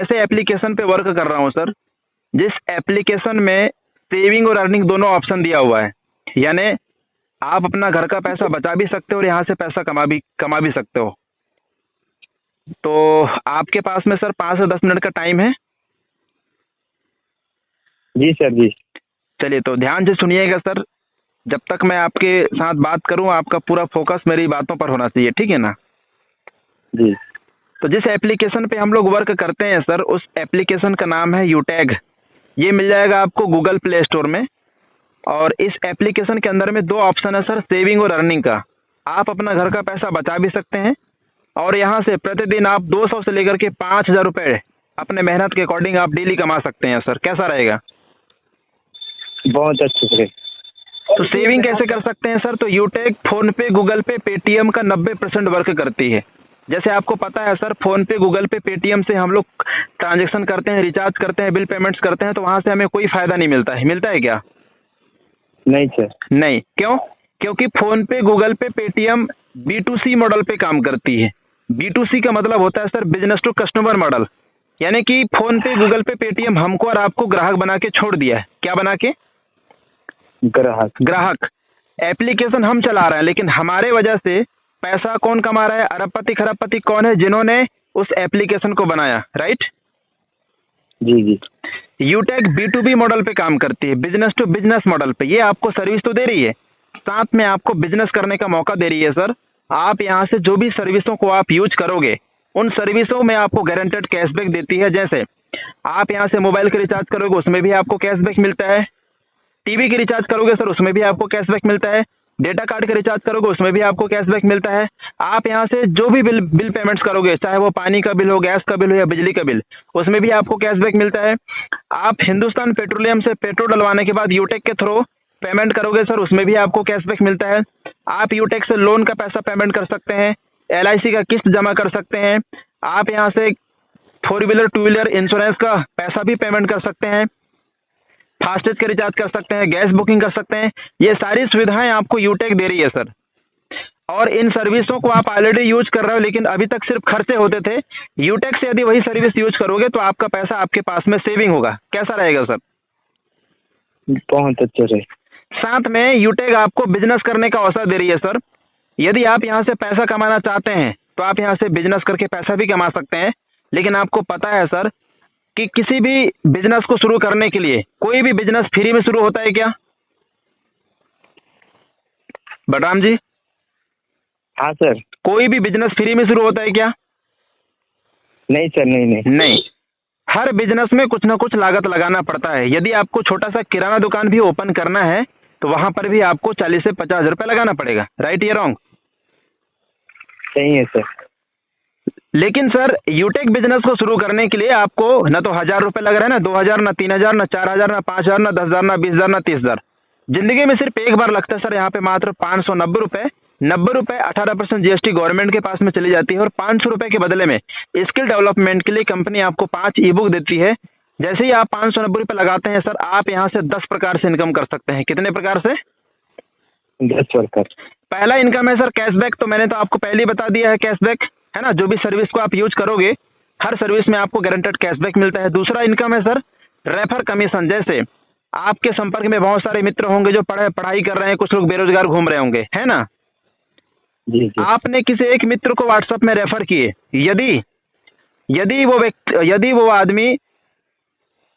ऐसे एप्लीकेशन पे वर्क कर रहा हूँ सर, जिस एप्लीकेशन में सेविंग और अर्निंग दोनों ऑप्शन दिया हुआ है। यानी आप अपना घर का पैसा बचा भी सकते हो और यहाँ से पैसा कमा भी सकते हो। तो आपके पास में सर 5 से 10 मिनट का टाइम है? जी सर जी। चलिए तो ध्यान से सुनिएगा सर। जब तक मैं आपके साथ बात करूं आपका पूरा फोकस मेरी बातों पर होना चाहिए, ठीक है ना? जी। तो जिस एप्लीकेशन पे हम लोग वर्क करते हैं सर, उस एप्लीकेशन का नाम है यूटैग। ये मिल जाएगा आपको गूगल प्ले स्टोर में। और इस एप्लीकेशन के अंदर में 2 ऑप्शन है सर, सेविंग और अर्निंग का। आप अपना घर का पैसा बचा भी सकते हैं और यहाँ से प्रतिदिन आप 200 से लेकर के 5,000 रुपये अपने मेहनत के अकॉर्डिंग आप डेली कमा सकते हैं सर। कैसा रहेगा? बहुत अच्छे से। तो सेविंग कैसे कर सकते हैं सर? तो यूटेक फोन पे, गूगल पे, पेटीएम का 90% वर्क करती है। जैसे आपको पता है सर, फोन पे, गूगल पे, पेटीएम से हम लोग ट्रांजेक्शन करते हैं, रिचार्ज करते हैं, बिल पेमेंट्स करते हैं, तो वहां से हमें कोई फायदा नहीं मिलता है। मिलता है क्या? नहीं सर। नहीं। क्यों? क्योंकि फोन पे, गूगल पे, पेटीएम B2C मॉडल पे काम करती है। B2C का मतलब होता है sir business to customer model. यानी कि फोन पे, गूगल पे, पेटीएम हमको और आपको ग्राहक बना के छोड़ दिया है। क्या बना के? ग्राहक। एप्लीकेशन हम चला रहे हैं, लेकिन हमारे वजह से पैसा कौन कमा रहा है? अरबपति खरबपति कौन है? जिन्होंने उस एप्लीकेशन को बनाया, राइट? जी जी। यूटेक B2B मॉडल पे काम करती है, बिजनेस टू बिजनेस मॉडल पे। ये आपको सर्विस तो दे रही है, साथ में आपको बिजनेस करने का मौका दे रही है सर। आप यहाँ से जो भी सर्विसों को आप यूज करोगे, उन सर्विसों में आपको गारंटेड कैशबैक देती है। जैसे आप यहाँ से मोबाइल का रिचार्ज करोगे, उसमें भी आपको कैशबैक मिलता है। टीवी के रिचार्ज करोगे सर, उसमें भी आपको कैशबैक मिलता है। डेटा कार्ड का रिचार्ज करोगे, उसमें भी आपको कैशबैक मिलता है। आप यहाँ से जो भी बिल पेमेंट्स करोगे, चाहे वो पानी का बिल हो, गैस का बिल हो या बिजली का बिल, उसमें भी आपको कैशबैक मिलता है। आप हिंदुस्तान पेट्रोलियम से पेट्रोल डलवाने के बाद यूटेक के थ्रू पेमेंट करोगे सर, उसमें भी आपको कैशबैक मिलता है। आप यूटेक से लोन का पैसा पेमेंट कर सकते हैं, LIC का किस्त जमा कर सकते हैं। आप यहाँ से 4 व्हीलर 2 व्हीलर इंश्योरेंस का पैसा भी पेमेंट कर सकते हैं, फास्टेज का रिचार्ज कर सकते हैं, गैस बुकिंग कर सकते हैं। ये सारी सुविधाएं आपको यूटेक दे रही है सर। और इन सर्विसों को आप ऑलरेडी यूज कर रहे हो, लेकिन अभी तक सिर्फ खर्चे होते थे। यूटेक से यदि वही सर्विस यूज करोगे तो आपका पैसा आपके पास में सेविंग होगा। कैसा रहेगा सर? बहुत अच्छे से। साथ में यूटेक आपको बिजनेस करने का अवसर दे रही है सर। यदि आप यहाँ से पैसा कमाना चाहते हैं तो आप यहाँ से बिजनेस करके पैसा भी कमा सकते हैं। लेकिन आपको पता है सर कि किसी भी बिजनेस को शुरू करने के लिए कोई भी बिजनेस फ्री में शुरू होता है क्या? बलराम जी, हाँ सर। कोई भी बिजनेस फ्री में शुरू होता है क्या? नहीं सर, नहीं नहीं नहीं। हर बिजनेस में कुछ ना कुछ लागत लगाना पड़ता है। यदि आपको छोटा सा किराना दुकान भी ओपन करना है तो वहां पर भी आपको 40 से 50 रुपए लगाना पड़ेगा, राइट या रॉन्ग? सही है सर। लेकिन सर यूटेक बिजनेस को शुरू करने के लिए आपको न तो 1,000 रुपए लग रहे हैं, ना 2,000, ना 3,000, ना 4,000, ना 5,000, ना 10,000, ना 20,000, ना 30,000। जिंदगी में सिर्फ एक बार लगता है सर। यहाँ पे मात्र 590 रुपए, 90 रुपए 18% GST गवर्नमेंट के पास में चली जाती है। और 500 रुपए के बदले में स्किल डेवलपमेंट के लिए कंपनी आपको 5 ई-बुक देती है। जैसे ही आप 590 रुपए लगाते हैं सर, आप यहाँ से 10 प्रकार से इनकम कर सकते हैं। कितने प्रकार से? 10 प्रकार। पहला इनकम है सर कैशबैक। तो मैंने तो आपको पहले ही बता दिया है, कैशबैक है ना। जो भी सर्विस को आप यूज करोगे, हर सर्विस में आपको गारंटेड कैशबैक मिलता है। दूसरा इनकम है सर रेफर कमीशन। जैसे आपके संपर्क में बहुत सारे मित्र होंगे जो पढ़ाई कर रहे हैं, कुछ लोग बेरोजगार घूम रहे होंगे, है ना। जी जी। आपने किसी एक मित्र को व्हाट्सएप में रेफर किए, यदि वो आदमी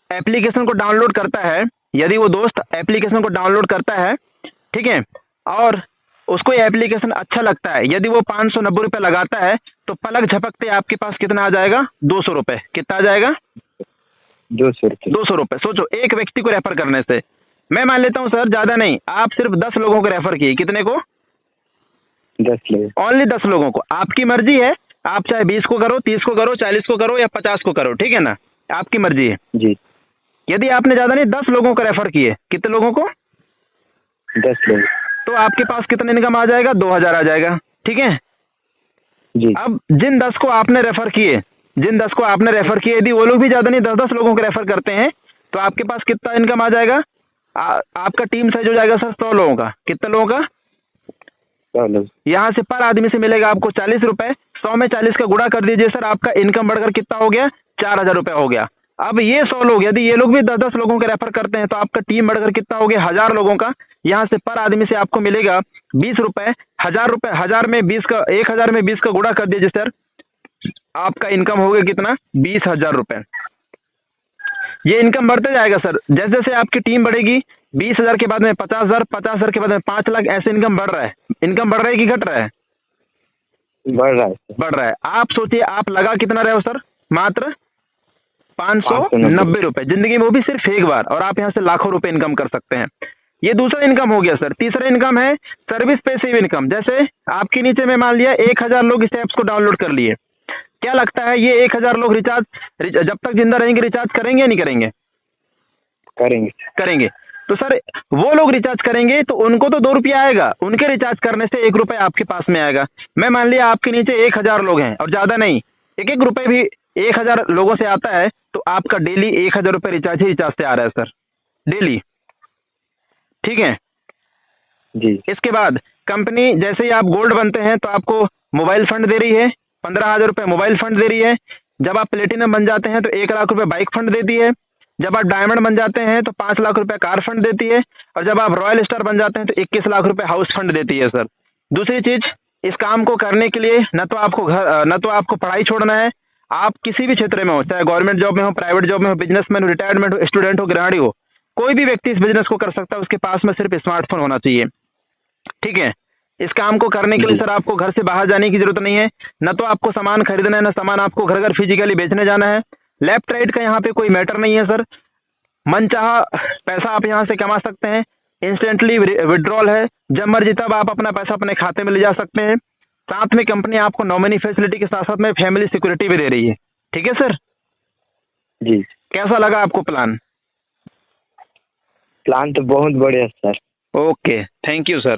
एप्लीकेशन को डाउनलोड करता है, यदि वो दोस्त एप्लीकेशन को डाउनलोड करता है, ठीक है, और उसको ये एप्लीकेशन अच्छा लगता है, यदि वो 590 रुपए लगाता है तो पलक झपकते आपके पास कितना आ जाएगा? 200 रुपए। कितना आ जाएगा? 200 रुपये। 200 रुपए। सोचो, एक व्यक्ति को रेफर करने से, मैं मान लेता हूं सर ज्यादा नहीं, आप सिर्फ 10 लोगों को रेफर किए। कितने को? 10 लोग। ओनली 10 लोगों को। आपकी मर्जी है, आप चाहे 20 को करो, 30 को करो, 40 को करो या 50 को करो, ठीक है ना, आपकी मर्जी है। जी। यदि आपने ज्यादा नहीं 10 लोगों को रेफर किए, कितने लोगों को? 10 लोग। तो आपके पास कितना इनकम आ जाएगा? 2,000 आ जाएगा, ठीक है जी। अब जिन 10 को आपने रेफर किए, यदि वो लोग भी ज्यादा नहीं 10-10 लोगों को रेफर करते हैं तो आपके पास कितना इनकम आ जाएगा? आपका टीम साइज हो जाएगा सर 100 लोगों का। कितने लोगों का? 100 लोग। यहाँ से पर आदमी से मिलेगा आपको 40 रुपए। 100 में 40 का गुणा कर दीजिए सर, आपका इनकम बढ़कर कितना हो गया? 4,000 रुपये हो गया। अब ये 100 लोग, यदि ये लोग भी 10-10 लोगों के रेफर करते हैं तो आपका टीम बढ़कर कितना हो गया, 1000 लोगों का। यहाँ से पर आदमी से आपको मिलेगा 20 रुपये। 1000 रुपये, 1000 में 20 का, 1000 में 20 का गुणा कर दीजिए सर, आपका इनकम हो गया कितना, 20,000 रुपये। ये इनकम बढ़ते जाएगा सर, जैसे जैसे आपकी टीम बढ़ेगी 20,000 के बाद में 50,000, 50,000 के बाद में 5 लाख, ऐसे इनकम बढ़ रहा है। इनकम बढ़ रहा है कि घट रहा है? बढ़ रहा है सर। बढ़ रहा है। आप सोचिए, आप लगा कितना रहे हो सर, मात्र 590 रुपये जिंदगी में, वो भी सिर्फ एक बार, और आप यहाँ से लाखों रुपए इनकम कर सकते हैं। ये दूसरा इनकम हो गया सर। तीसरा इनकम है सर्विस पैसिव इनकम। जैसे आपके नीचे में मान लिया 1000 लोग इस ऐप्स को डाउनलोड कर लिए, क्या लगता है ये 1000 लोग रिचार्ज जब तक जिंदा रहेंगे रिचार्ज करेंगे या नहीं करेंगे? करेंगे। करेंगे। तो सर वो लोग रिचार्ज करेंगे तो उनको तो 2 रुपया आएगा, उनके रिचार्ज करने से 1 रुपये आपके पास में आएगा। मैं मान लिया आपके नीचे 1000 लोग हैं और ज़्यादा नहीं, 1-1 रुपये भी 1000 लोगों से आता है तो आपका डेली 1000 रुपये रिचार्ज ही रिचार्ज से आ रहा है सर, डेली। ठीक है जी। इसके बाद कंपनी, जैसे ही आप गोल्ड बनते हैं तो आपको मोबाइल फंड दे रही है, 15,000 रुपये मोबाइल फंड दे रही है। जब आप प्लेटिनम बन जाते हैं तो 1 लाख रुपये बाइक फंड देती है। जब आप डायमंड बन जाते हैं तो 5 लाख रुपये कार फंड देती है। और जब आप रॉयल स्टार बन जाते हैं तो 21 लाख रुपये हाउस फंड देती है सर। दूसरी चीज, इस काम को करने के लिए न तो आपको पढ़ाई छोड़ना है। आप किसी भी क्षेत्र में हो, चाहे गवर्नमेंट जॉब में हो, प्राइवेट जॉब में हो, बिजनेसमैन हो, रिटायरमेंट हो, स्टूडेंट हो, गृहिणी हो, कोई भी व्यक्ति इस बिजनेस को कर सकता है। उसके पास में सिर्फ स्मार्टफोन होना चाहिए। ठीक है, इस काम को करने के लिए सर आपको घर से बाहर जाने की जरूरत नहीं है, न तो आपको सामान खरीदना है, न सामान आपको घर घर फिजिकली बेचने जाना है। लेफ्ट राइट का यहाँ पे कोई मैटर नहीं है सर। मनचाहा पैसा आप यहाँ से कमा सकते हैं, इंस्टेंटली विड्रॉल है, जब मर्जी तब आप अपना पैसा अपने खाते में ले जा सकते हैं। साथ में कंपनी आपको नॉमिनी फैसिलिटी के साथ साथ में फैमिली सिक्योरिटी भी दे रही है। ठीक है सर जी। कैसा लगा आपको प्लान? प्लान तो बहुत बढ़िया sir. Okay, thank you sir.